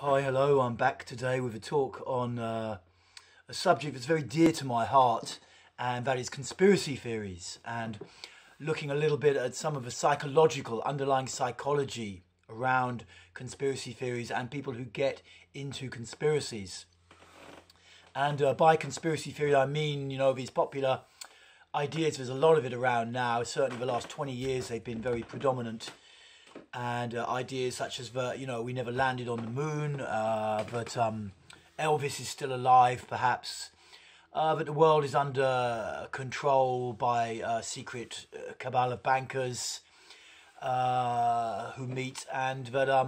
Hi, hello, I'm back today with a talk on a subject that's very dear to my heart, and that is conspiracy theories, and looking a little bit at some of the psychological, underlying psychology around conspiracy theories and people who get into conspiracies. And by conspiracy theory, I mean, these popular ideas. There's a lot of it around now. Certainly the last 20 years, they've been very predominant. And ideas such as that, we never landed on the moon, but Elvis is still alive, perhaps, that the world is under control by a secret cabal of bankers who meet, and that,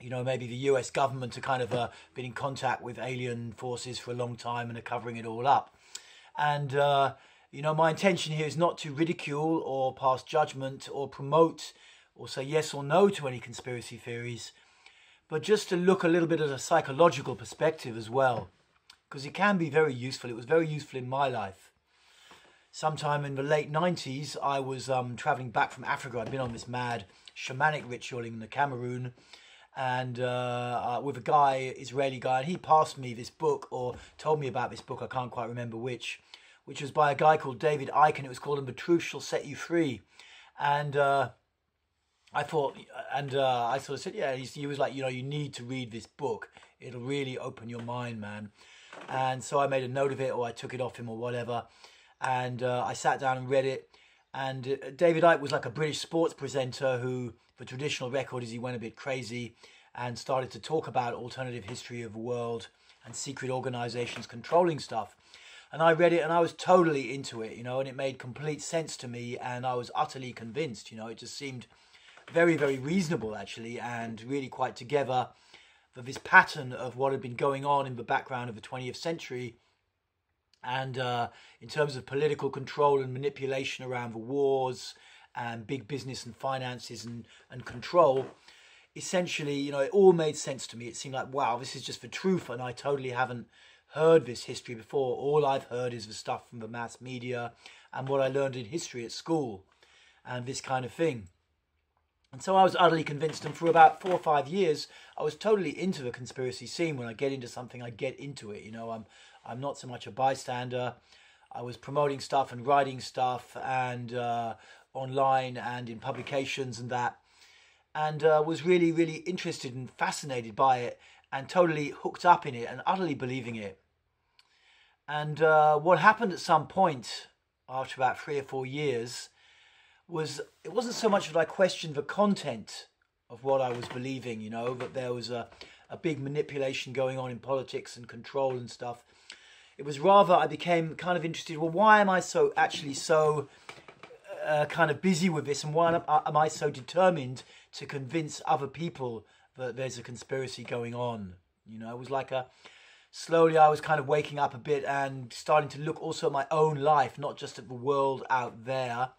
maybe the US government are kind of been in contact with alien forces for a long time and are covering it all up. And, my intention here is not to ridicule or pass judgment or promote or say yes or no to any conspiracy theories, but just to look a little bit at a psychological perspective as well, because it can be very useful. It was very useful in my life. Sometime in the late 90s, I was traveling back from Africa. I'd been on this mad shamanic ritual in the Cameroon, and with a guy, Israeli guy, and he passed me this book, or told me about this book, I can't quite remember which was by a guy called David Icke, and it was called "And the Truth Shall Set You Free." And I thought, and I sort of said, yeah, he was like, you need to read this book. It'll really open your mind, man. And so I made a note of it, or I took it off him or whatever. And I sat down and read it. And David Icke was like a British sports presenter who, the traditional record is he went a bit crazy and started to talk about alternative history of the world and secret organizations controlling stuff. And I read it and I was totally into it, and it made complete sense to me. And I was utterly convinced, it just seemed very, very reasonable, actually, and really quite together for this pattern of what had been going on in the background of the 20th century. And in terms of political control and manipulation around the wars and big business and finances and control, essentially, it all made sense to me. It seemed like, wow, this is just the truth, and I totally haven't heard this history before. All I've heard is the stuff from the mass media and what I learned in history at school and this kind of thing. And so I was utterly convinced, and for about 4 or 5 years, I was totally into the conspiracy scene. When I get into something, I get into it. I'm not so much a bystander. I was promoting stuff and writing stuff, and online and in publications and that, and was really, really interested and fascinated by it, and totally hooked up in it, and utterly believing it. And what happened at some point, after about 3 or 4 years, it wasn't so much that I questioned the content of what I was believing, that there was a big manipulation going on in politics and control and stuff. It was rather I became kind of interested, well, why am I so kind of busy with this, and why am I so determined to convince other people that there's a conspiracy going on? It was like slowly I was kind of waking up a bit and starting to look also at my own life, not just at the world out there.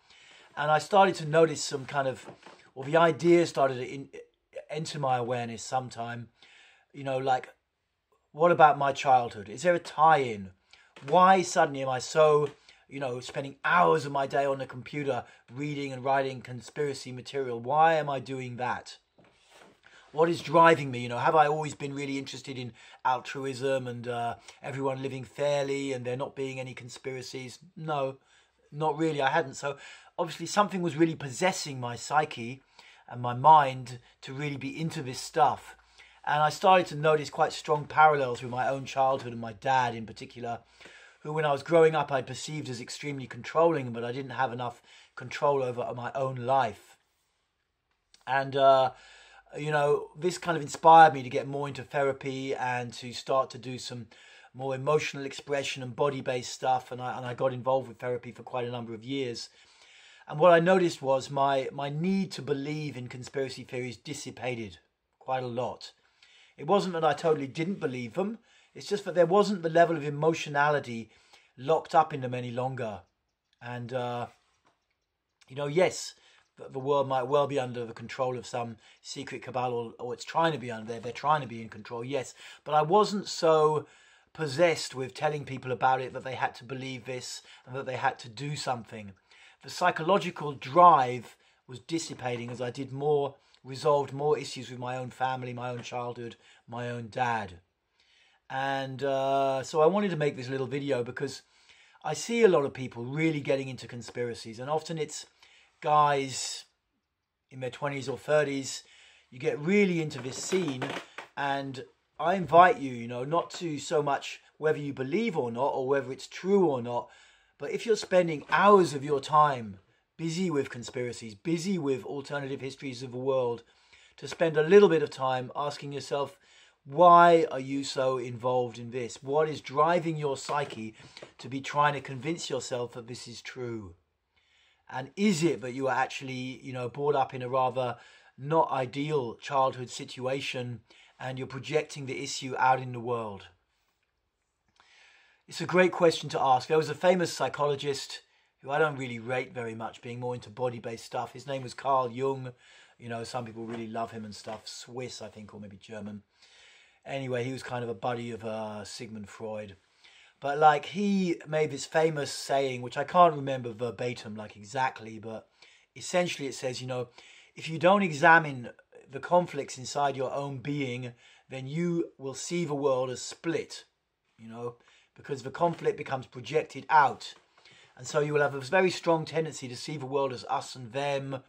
And I started to notice some kind of, the idea started to enter my awareness sometime, like, what about my childhood? Is there a tie-in? Why suddenly am I so, spending hours of my day on the computer reading and writing conspiracy material? Why am I doing that? What is driving me? Have I always been really interested in altruism and everyone living fairly and there not being any conspiracies? No, not really. I hadn't. So obviously something was really possessing my psyche and my mind to really be into this stuff. And I started to notice quite strong parallels with my own childhood and my dad in particular, who when I was growing up I perceived as extremely controlling, but I didn't have enough control over my own life. And, this kind of inspired me to get more into therapy and to start to do some more emotional expression and body-based stuff. And I got involved with therapy for quite a number of years. And what I noticed was my need to believe in conspiracy theories dissipated quite a lot. It wasn't that I totally didn't believe them. It's just that there wasn't the level of emotionality locked up in them any longer. And, yes, the world might well be under the control of some secret cabal, or it's trying to be under there. They're trying to be in control, yes. But I wasn't so possessed with telling people about it that they had to believe this and that they had to do something. The psychological drive was dissipating as I did more resolved more issues with my own family, my own childhood, my own dad. And so I wanted to make this little video because I see a lot of people really getting into conspiracies, and often it's guys in their 20s or 30s. You get really into this scene, and I invite you, you know, not to so much whether you believe or not, or whether it's true or not, but if you're spending hours of your time busy with conspiracies, busy with alternative histories of the world, to spend a little bit of time asking yourself, why are you so involved in this? What is driving your psyche to be trying to convince yourself that this is true? And is it that you are actually, you know, brought up in a rather not ideal childhood situation and you're projecting the issue out in the world? It's a great question to ask. There was a famous psychologist who I don't really rate very much, being more into body-based stuff. His name was Carl Jung. You know, some people really love him and stuff. Swiss, I think, or maybe German. Anyway, he was kind of a buddy of Sigmund Freud. But like, he made this famous saying, which I can't remember verbatim, like exactly, but essentially it says, you know, if you don't examine the conflicts inside your own being, then you will see the world as split, you know, because the conflict becomes projected out. And so you will have a very strong tendency to see the world as us and them,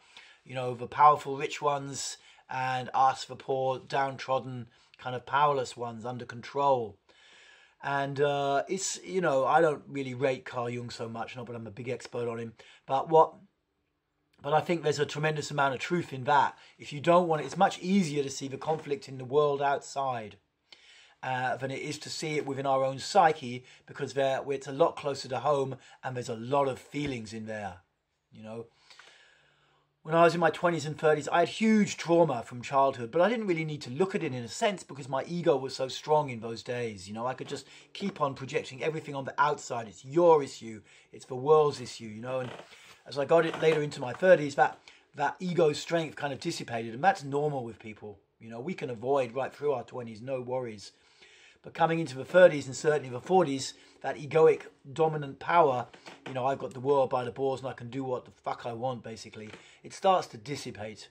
you know, the powerful rich ones, and us, the poor, downtrodden, kind of powerless ones under control. And it's, you know, I don't really rate Carl Jung so much, not that I'm a big expert on him, but I think there's a tremendous amount of truth in that. If you don't want it, it's much easier to see the conflict in the world outside than it is to see it within our own psyche, because it's a lot closer to home and there's a lot of feelings in there, you know. When I was in my 20s and 30s, I had huge trauma from childhood, but I didn't really need to look at it in a sense because my ego was so strong in those days. You know, I could just keep on projecting everything on the outside. It's your issue. It's the world's issue, you know. And as I got it later into my 30s, that ego strength kind of dissipated, and that's normal with people. You know, we can avoid right through our 20s, no worries. But coming into the 30s and certainly the 40s, that egoic dominant power, you know, I've got the world by the balls and I can do what the fuck I want, basically. It starts to dissipate.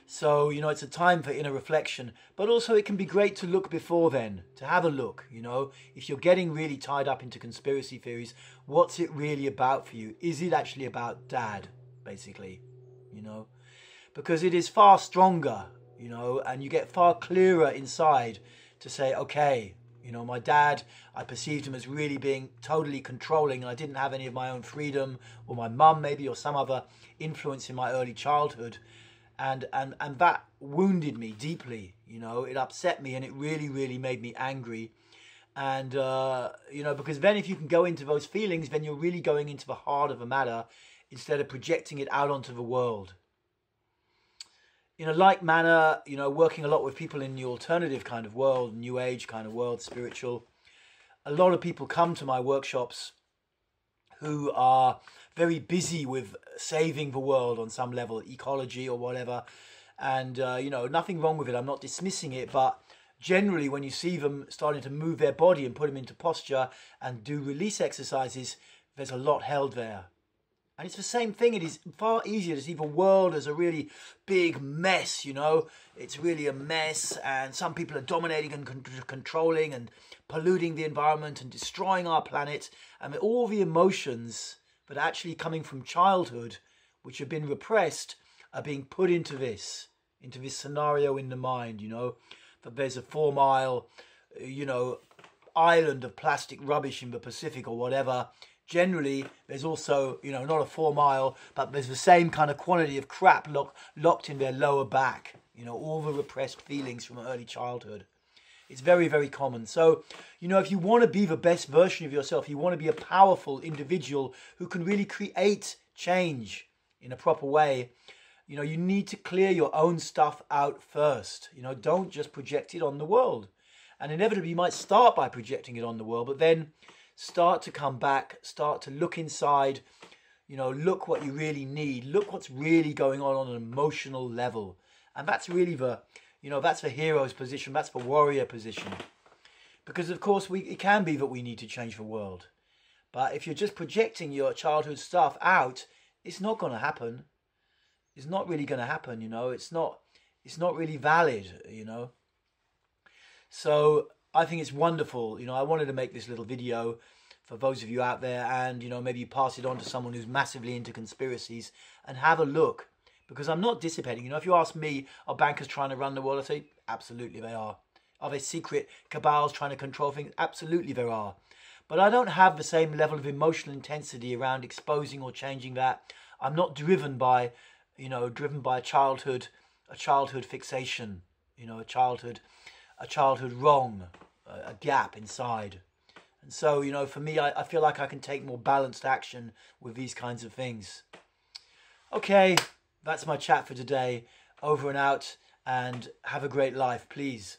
So, you know, it's a time for inner reflection. But also it can be great to look before then, to have a look, you know. If you're getting really tied up into conspiracy theories, what's it really about for you? Is it actually about dad, basically, you know? Because it is far stronger, you know, and you get far clearer inside to say, okay, you know, my dad, I perceived him as really being totally controlling, and I didn't have any of my own freedom, or my mum maybe, or some other influence in my early childhood. And that wounded me deeply, you know, it upset me, and it really, really made me angry. And, you know, because then if you can go into those feelings, then you're really going into the heart of the matter instead of projecting it out onto the world. In a like manner, you know, working a lot with people in the alternative kind of world, new age kind of world, spiritual, a lot of people come to my workshops who are very busy with saving the world on some level, ecology or whatever. And, you know, nothing wrong with it. I'm not dismissing it. But generally, when you see them starting to move their body and put them into posture and do release exercises, there's a lot held there. And it's the same thing. It is far easier to see the world as a really big mess, you know. It's really a mess, and some people are dominating and controlling and polluting the environment and destroying our planet. And all the emotions that are actually coming from childhood, which have been repressed, are being put into this scenario in the mind, you know. That there's a 4-mile, you know, island of plastic rubbish in the Pacific or whatever. Generally, there's also, you know, not a 4-mile, but there's the same kind of quantity of crap locked in their lower back. You know, all the repressed feelings from early childhood. It's very, very common. So, you know, if you want to be the best version of yourself, you want to be a powerful individual who can really create change in a proper way, you know, you need to clear your own stuff out first. You know, don't just project it on the world. And inevitably, you might start by projecting it on the world, but then start to come back, start to look inside, you know, look what you really need, look what's really going on an emotional level. And that's really the, you know, that's the hero's position, that's the warrior position. Because of course it can be that we need to change the world. But if you're just projecting your childhood stuff out, it's not going to happen. is not really going to happen. You know, it's not really valid. You know, so I think it's wonderful. You know, I wanted to make this little video for those of you out there, and you know, maybe you pass it on to someone who's massively into conspiracies and have a look, because I'm not dissipating. You know, if you ask me, are bankers trying to run the world? I say absolutely they are. Are there secret cabals trying to control things? Absolutely there are. But I don't have the same level of emotional intensity around exposing or changing that. I'm not driven by, you know, a childhood fixation, you know, a childhood wrong, a gap inside. And so, you know, for me, I feel like I can take more balanced action with these kinds of things. Okay, that's my chat for today. Over and out, and have a great life, please.